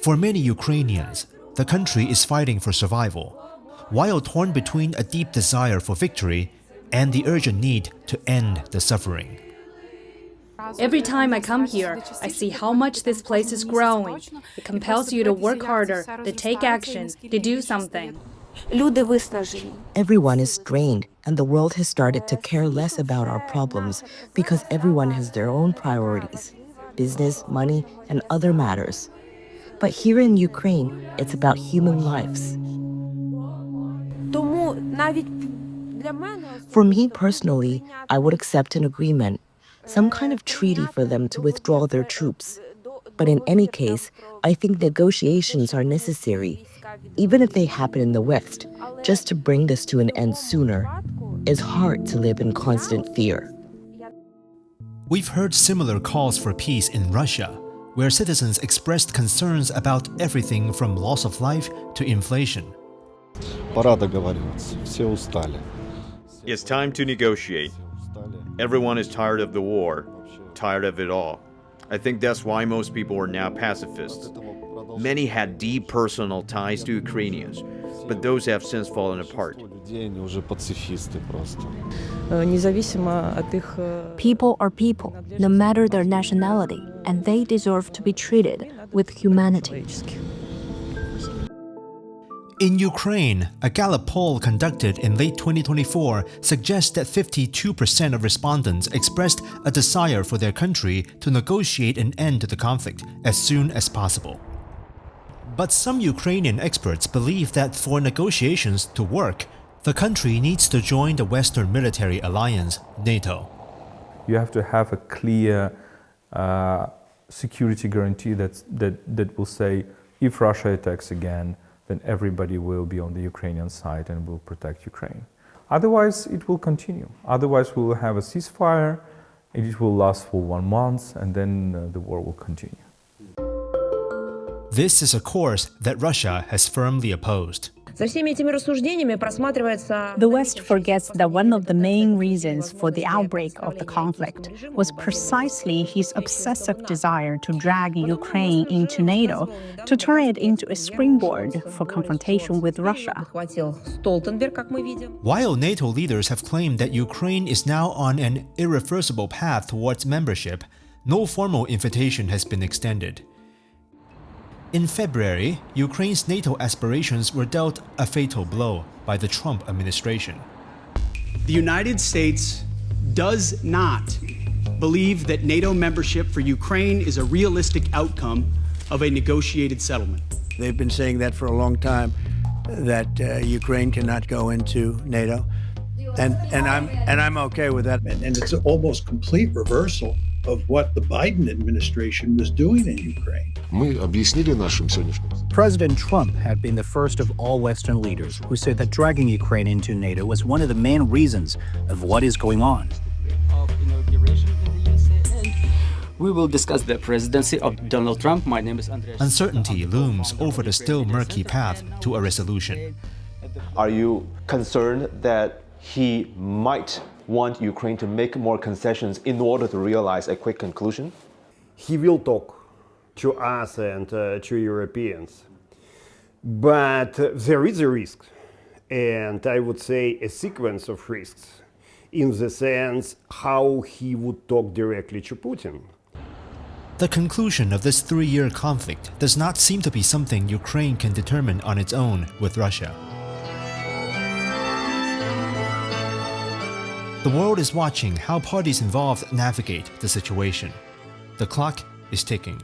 For many Ukrainians, the country is fighting for survival, while torn between a deep desire for victory and the urgent need to end the suffering. Every time I come here, I see how much this place is growing. It compels you to work harder, to take action, to do something. Everyone is strained, and the world has started to care less about our problems because everyone has their own priorities, business, money, and other matters. But here in Ukraine, it's about human lives. For me personally, I would accept an agreement, some kind of treaty for them to withdraw their troops. But in any case, I think negotiations are necessary, even if they happen in the West, just to bring this to an end sooner. It's hard to live in constant fear. We've heard similar calls for peace in Russia, where citizens expressed concerns about everything from loss of life to inflation. Пора договариваться. Все устали. It's time to negotiate. Everyone is tired of the war, tired of it all. I think that's why most people are now pacifists. Many had deep personal ties to Ukrainians, but those have since fallen apart. People are people, no matter their nationality, and they deserve to be treated with humanity. In Ukraine, a Gallup poll conducted in late 2024 suggests that 52% of respondents expressed a desire for their country to negotiate an end to the conflict as soon as possible. But some Ukrainian experts believe that for negotiations to work, the country needs to join the Western military alliance, NATO. You have to have a clear security guarantee that will say, if Russia attacks again, then everybody will be on the Ukrainian side and will protect Ukraine. Otherwise, it will continue. Otherwise, we will have a ceasefire, and it will last for 1 month, and then the war will continue. This is a course that Russia has firmly opposed. The West forgets that one of the main reasons for the outbreak of the conflict was precisely his obsessive desire to drag Ukraine into NATO, to turn it into a springboard for confrontation with Russia. While NATO leaders have claimed that Ukraine is now on an irreversible path towards membership, no formal invitation has been extended. In February, Ukraine's NATO aspirations were dealt a fatal blow by the Trump administration. The United States does not believe that NATO membership for Ukraine is a realistic outcome of a negotiated settlement. They've been saying that for a long time, that Ukraine cannot go into NATO, and I'm okay with that. And it's an almost complete reversal of what the Biden administration was doing in Ukraine. President Trump had been the first of all Western leaders who said that dragging Ukraine into NATO was one of the main reasons of what is going on. We will discuss the presidency of Donald Trump. My name is Andres. Uncertainty looms over the still murky path to a resolution. Are you concerned that he might want Ukraine to make more concessions in order to realize a quick conclusion? He will talk to us and to Europeans. But there is a risk, and I would say a sequence of risks, in the sense how he would talk directly to Putin. The conclusion of this 3-year conflict does not seem to be something Ukraine can determine on its own with Russia. The world is watching how parties involved navigate the situation. The clock is ticking.